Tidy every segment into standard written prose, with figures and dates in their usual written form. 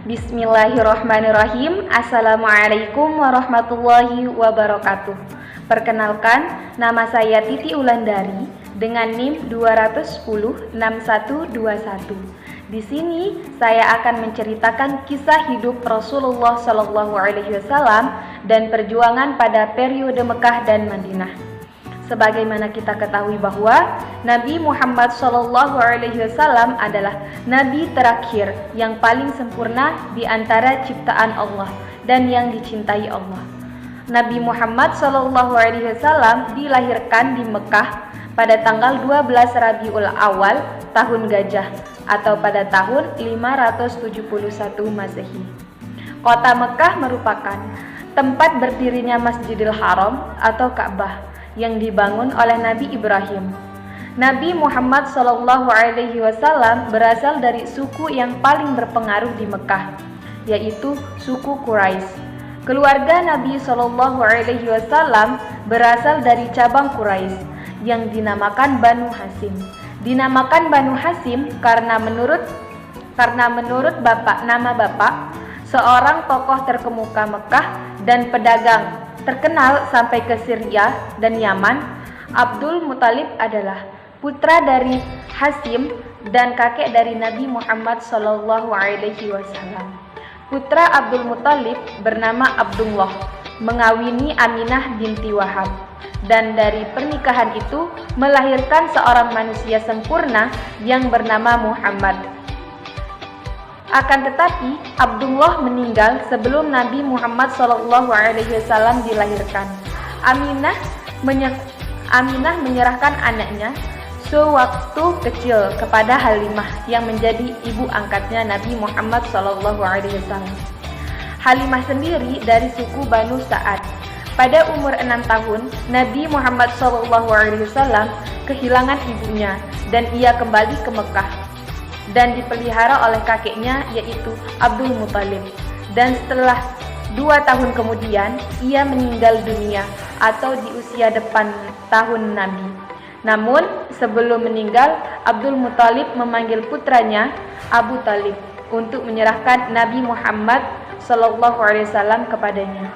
Bismillahirrahmanirrahim. Assalamualaikum warahmatullahi wabarakatuh. Perkenalkan, nama saya Titi Ulandari dengan NIM 2106121. Di sini saya akan menceritakan kisah hidup Rasulullah SAW dan perjuangan pada periode Mekah dan Madinah. Sebagaimana kita ketahui bahwa Nabi Muhammad SAW adalah Nabi terakhir yang paling sempurna di antara ciptaan Allah dan yang dicintai Allah. Nabi Muhammad SAW dilahirkan di Mekah pada tanggal 12 Rabiul Awal tahun Gajah atau pada tahun 571 Masehi. Kota Mekah merupakan tempat berdirinya Masjidil Haram atau Ka'bah yang dibangun oleh Nabi Ibrahim. Nabi Muhammad SAW berasal dari suku yang paling berpengaruh di Mekah, yaitu suku Quraisy. Keluarga Nabi SAW berasal dari cabang Quraisy yang dinamakan Banu Hasyim. Dinamakan Banu Hasyim karena menurut nama bapak, seorang tokoh terkemuka Mekah dan pedagang terkenal sampai ke Syria dan Yaman. Abdul Muthalib adalah putra dari Hasyim dan kakek dari Nabi Muhammad SAW. Putra Abdul Muthalib bernama Abdullah mengawini Aminah binti Wahab, dan dari pernikahan itu melahirkan seorang manusia sempurna yang bernama Muhammad. Akan tetapi, Abdullah meninggal sebelum Nabi Muhammad SAW dilahirkan. Aminah menyerahkan anaknya sewaktu kecil kepada Halimah yang menjadi ibu angkatnya Nabi Muhammad SAW. Halimah sendiri dari suku Banu Sa'ad. Pada umur 6 tahun, Nabi Muhammad SAW kehilangan ibunya dan ia kembali ke Mekah dan dipelihara oleh kakeknya yaitu Abdul Muthalib. Dan setelah 2 tahun kemudian ia meninggal dunia atau di usia depan tahun Nabi. Namun sebelum meninggal, Abdul Muthalib memanggil putranya Abu Talib untuk menyerahkan Nabi Muhammad SAW kepadanya.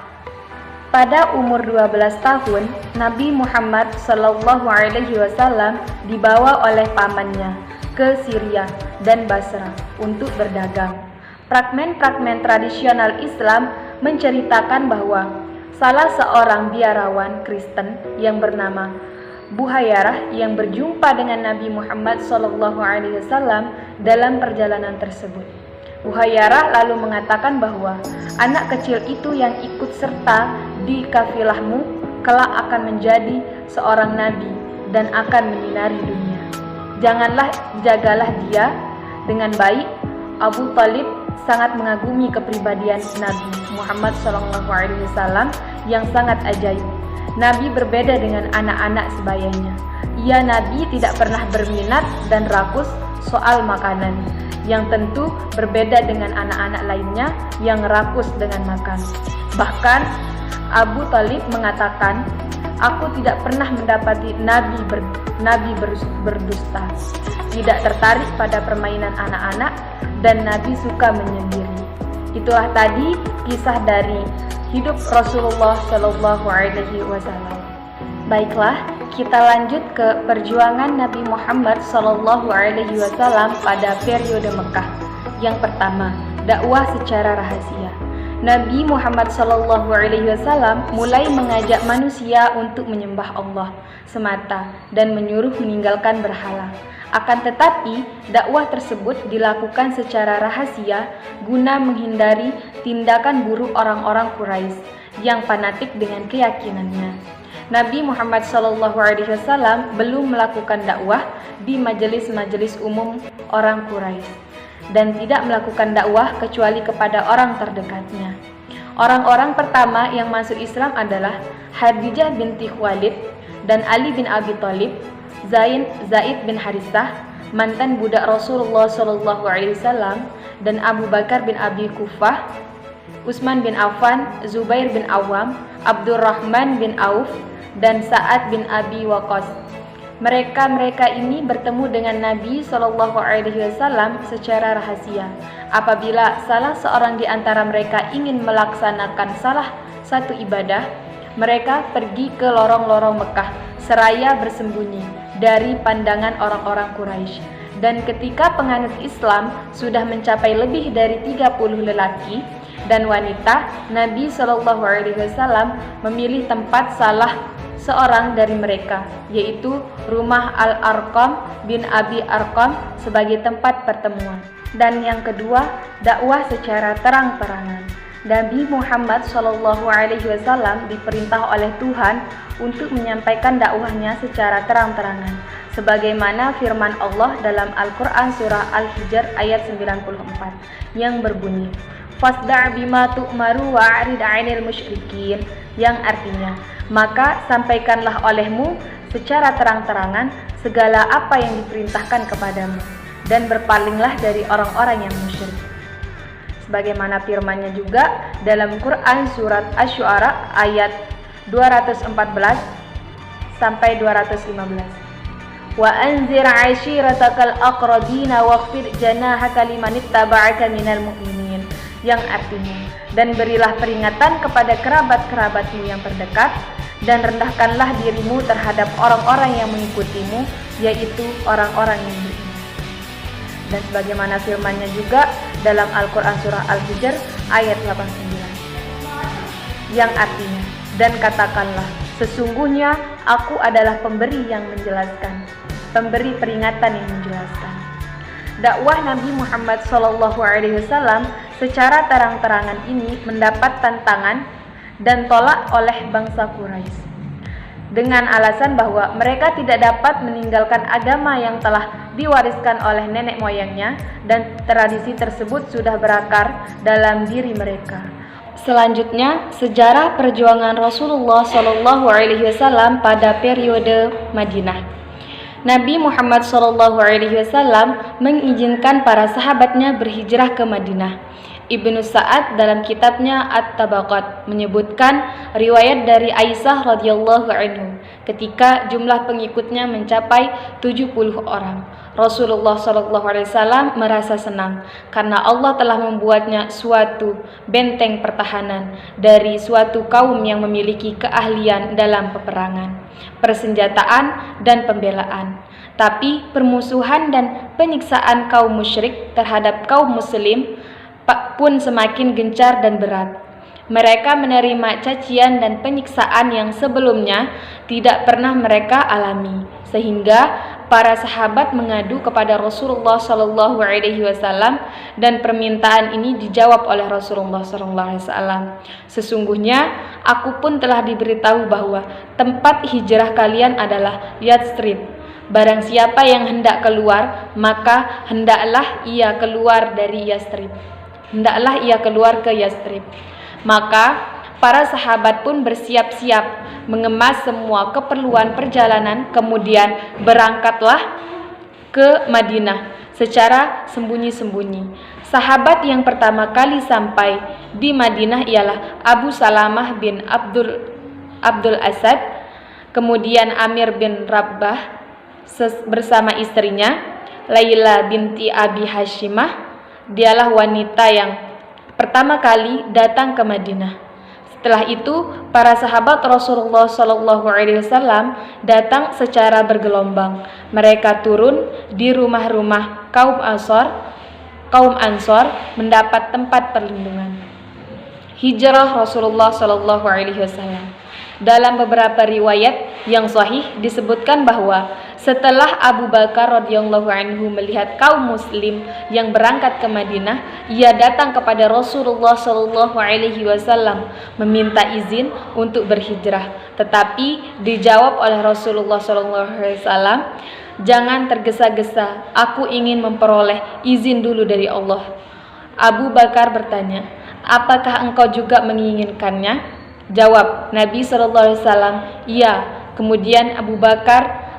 Pada umur 12 tahun, Nabi Muhammad SAW dibawa oleh pamannya ke Syria dan Basra untuk berdagang. Fragmen-fragmen tradisional Islam menceritakan bahwa salah seorang biarawan Kristen yang bernama Buhayrah yang berjumpa dengan Nabi Muhammad SAW dalam perjalanan tersebut. Buhayrah lalu mengatakan bahwa anak kecil itu yang ikut serta di kafilahmu kelak akan menjadi seorang nabi dan akan menyinari dunia. Jagalah dia dengan baik. Abu Talib sangat mengagumi kepribadian Nabi Muhammad SAW yang sangat ajaib. Nabi berbeda dengan anak-anak sebayanya. Nabi tidak pernah berminat dan rakus soal makanan, yang tentu berbeda dengan anak-anak lainnya yang rakus dengan makan. Bahkan Abu Talib mengatakan, "Aku tidak pernah mendapati Nabi berdusta, tidak tertarik pada permainan anak-anak, dan Nabi suka menyendiri." Itulah tadi kisah dari hidup Rasulullah SAW. Baiklah, kita lanjut ke perjuangan Nabi Muhammad SAW pada periode Mekah. Yang pertama, dakwah secara rahasia. Nabi Muhammad SAW mulai mengajak manusia untuk menyembah Allah semata dan menyuruh meninggalkan berhala. Akan tetapi, dakwah tersebut dilakukan secara rahasia guna menghindari tindakan buruk orang-orang Quraisy yang fanatik dengan keyakinannya. Nabi Muhammad SAW belum melakukan dakwah di majelis-majelis umum orang Quraisy dan tidak melakukan dakwah kecuali kepada orang terdekatnya. Orang-orang pertama yang masuk Islam adalah Khadijah binti Khuwailid dan Ali bin Abi Thalib, Zaid bin Harithah, mantan budak Rasulullah SAW, dan Abu Bakar bin Abi Kufah, Utsman bin Affan, Zubair bin Awam, Abdurrahman bin Auf, dan Sa'ad bin Abi Waqqas. Mereka ini bertemu dengan Nabi SAW secara rahasia. Apabila salah seorang di antara mereka ingin melaksanakan salah satu ibadah, mereka pergi ke lorong-lorong Mekah seraya bersembunyi dari pandangan orang-orang Quraisy. Dan ketika penganut Islam sudah mencapai lebih dari 30 lelaki dan wanita, Nabi SAW memilih tempat salah seorang dari mereka, yaitu rumah Al-Arqam bin Abi Arqam sebagai tempat pertemuan. Dan yang kedua, dakwah secara terang-terangan. Nabi Muhammad SAW diperintah oleh Tuhan untuk menyampaikan dakwahnya secara terang-terangan, sebagaimana firman Allah dalam Al-Quran surah Al-Hijr ayat 94 yang berbunyi, "Fasda' bima tu'maru wa'rid 'anil musyrikin", yang artinya, maka sampaikanlah olehmu secara terang-terangan segala apa yang diperintahkan kepadamu, dan berpalinglah dari orang-orang yang musyrik. Sebagaimana firman-Nya juga dalam Quran surat Asy-Syu'ara ayat 214 sampai 215. Wa anzir 'ashiratakal aqrabina waghfir janahaka limanittaba'aka minal mu'minin, yang artinya, dan berilah peringatan kepada kerabat-kerabatmu yang terdekat, dan rendahkanlah dirimu terhadap orang-orang yang mengikutimu, yaitu orang-orang yang beriman. Dan sebagaimana firman-Nya juga dalam Al-Quran surah Al-Hijr ayat 89, yang artinya, dan katakanlah, sesungguhnya aku adalah pemberi yang menjelaskan, pemberi peringatan yang menjelaskan. Dakwah Nabi Muhammad SAW secara terang-terangan ini mendapat tantangan dan tolak oleh bangsa Quraisy dengan alasan bahwa mereka tidak dapat meninggalkan agama yang telah diwariskan oleh nenek moyangnya, dan tradisi tersebut sudah berakar dalam diri mereka. Selanjutnya, sejarah perjuangan Rasulullah SAW pada periode Madinah. Nabi Muhammad SAW mengizinkan para sahabatnya berhijrah ke Madinah. Ibnu Sa'ad dalam kitabnya At-Tabaqat menyebutkan riwayat dari Aisyah radhiyallahu anhu ketika jumlah pengikutnya mencapai 70 orang. Rasulullah SAW merasa senang karena Allah telah membuatnya suatu benteng pertahanan dari suatu kaum yang memiliki keahlian dalam peperangan, persenjataan, dan pembelaan. Tapi permusuhan dan penyiksaan kaum musyrik terhadap kaum muslim pun semakin gencar dan berat. Mereka menerima cacian dan penyiksaan yang sebelumnya tidak pernah mereka alami, sehingga para sahabat mengadu kepada Rasulullah SAW, dan permintaan ini dijawab oleh Rasulullah SAW. Sesungguhnya aku pun telah diberitahu bahwa tempat hijrah kalian adalah Yathrib. Barang siapa yang hendak keluar, maka hendaklah ia keluar dari Yathrib. Hendaklah ia keluar ke Yathrib. Maka para sahabat pun bersiap-siap mengemas semua keperluan perjalanan, kemudian berangkatlah ke Madinah secara sembunyi-sembunyi. Sahabat yang pertama kali sampai di Madinah ialah Abu Salamah bin Abdul Asad, kemudian Amir bin Rabbah bersama istrinya Laila binti Abi Hashimah. Dialah wanita yang pertama kali datang ke Madinah. Setelah itu, para sahabat Rasulullah SAW datang secara bergelombang. Mereka turun di rumah-rumah kaum Ansor mendapat tempat perlindungan. Hijrah Rasulullah SAW. Dalam beberapa riwayat yang sahih disebutkan bahwa setelah Abu Bakar radhiyallahu anhu melihat kaum muslim yang berangkat ke Madinah, ia datang kepada Rasulullah SAW meminta izin untuk berhijrah. Tetapi dijawab oleh Rasulullah SAW, "Jangan tergesa-gesa, aku ingin memperoleh izin dulu dari Allah." Abu Bakar bertanya, "Apakah engkau juga menginginkannya?" Jawab Nabi SAW, "Iya." Kemudian Abu Bakar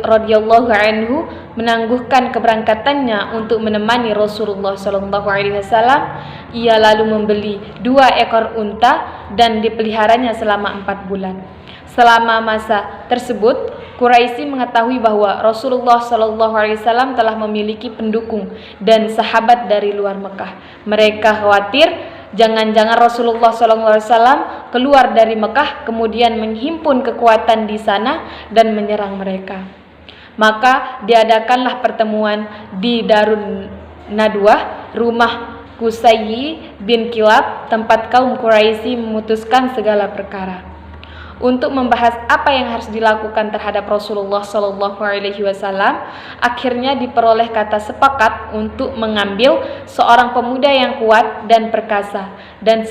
radhiyallahu anhu menangguhkan keberangkatannya untuk menemani Rasulullah SAW. Ia lalu membeli 2 ekor unta dan dipeliharanya selama 4 bulan. Selama masa tersebut, Quraisy mengetahui bahwa Rasulullah SAW telah memiliki pendukung dan sahabat dari luar Mekah. Mereka khawatir jangan-jangan Rasulullah SAW keluar dari Mekah kemudian menghimpun kekuatan di sana dan menyerang mereka. Maka diadakanlah pertemuan di Darun Nadwah, rumah Qusayy bin Kilab, tempat kaum Quraisy memutuskan segala perkara. Untuk membahas apa yang harus dilakukan terhadap Rasulullah SAW, akhirnya diperoleh kata sepakat untuk mengambil seorang pemuda yang kuat dan perkasa, dan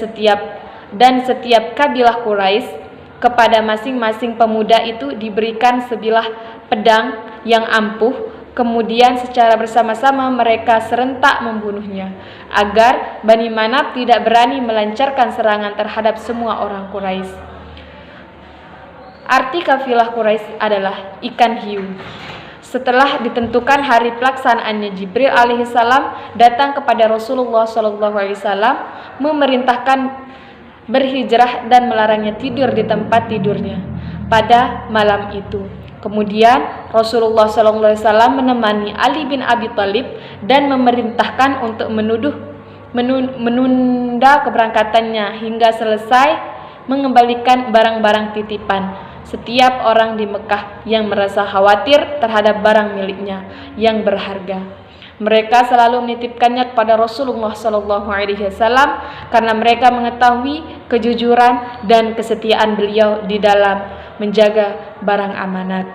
setiap kabilah Quraisy kepada masing-masing pemuda itu diberikan sebilah pedang yang ampuh. Kemudian secara bersama-sama mereka serentak membunuhnya, agar Bani Manaf tidak berani melancarkan serangan terhadap semua orang Quraisy. Arti kafilah Quraisy adalah ikan hiu. Setelah ditentukan hari pelaksanaannya, Jibril alaihissalam datang kepada Rasulullah SAW, memerintahkan berhijrah dan melarangnya tidur di tempat tidurnya pada malam itu. Kemudian Rasulullah SAW menemani Ali bin Abi Thalib dan memerintahkan untuk menunda keberangkatannya hingga selesai mengembalikan barang-barang titipan. Setiap orang di Mekah yang merasa khawatir terhadap barang miliknya yang berharga, mereka selalu menitipkannya kepada Rasulullah SAW karena mereka mengetahui kejujuran dan kesetiaan beliau di dalam menjaga barang amanat.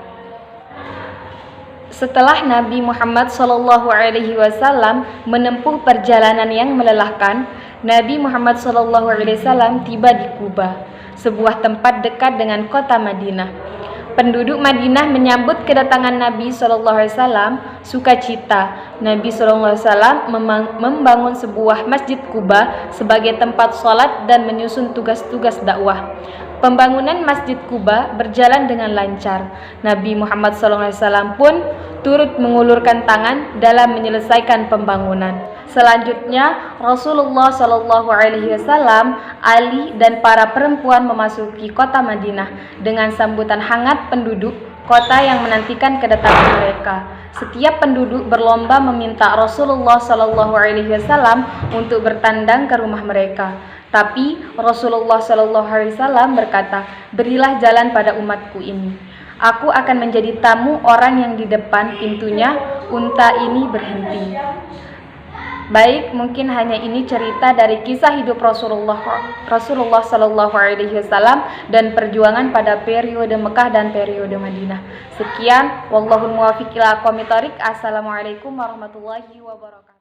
Setelah Nabi Muhammad SAW menempuh perjalanan yang melelahkan, Nabi Muhammad SAW tiba di Quba, sebuah tempat dekat dengan kota Madinah. Penduduk Madinah menyambut kedatangan Nabi SAW sukacita. Nabi SAW membangun sebuah masjid Quba sebagai tempat sholat dan menyusun tugas-tugas dakwah. Pembangunan Masjid Quba berjalan dengan lancar. Nabi Muhammad SAW pun turut mengulurkan tangan dalam menyelesaikan pembangunan. Selanjutnya, Rasulullah SAW, Ali dan para perempuan memasuki kota Madinah dengan sambutan hangat penduduk kota yang menantikan kedatangan mereka. Setiap penduduk berlomba meminta Rasulullah SAW untuk bertandang ke rumah mereka. Tapi Rasulullah SAW berkata, "Berilah jalan pada umatku ini. Aku akan menjadi tamu orang yang di depan pintunya unta ini berhenti." Baik, mungkin hanya ini cerita dari kisah hidup Rasulullah SAW dan perjuangan pada periode Mekah dan periode Madinah. Sekian, wallahul muwaffiq ila aqwamit thoriq. Assalamualaikum warahmatullahi wabarakatuh.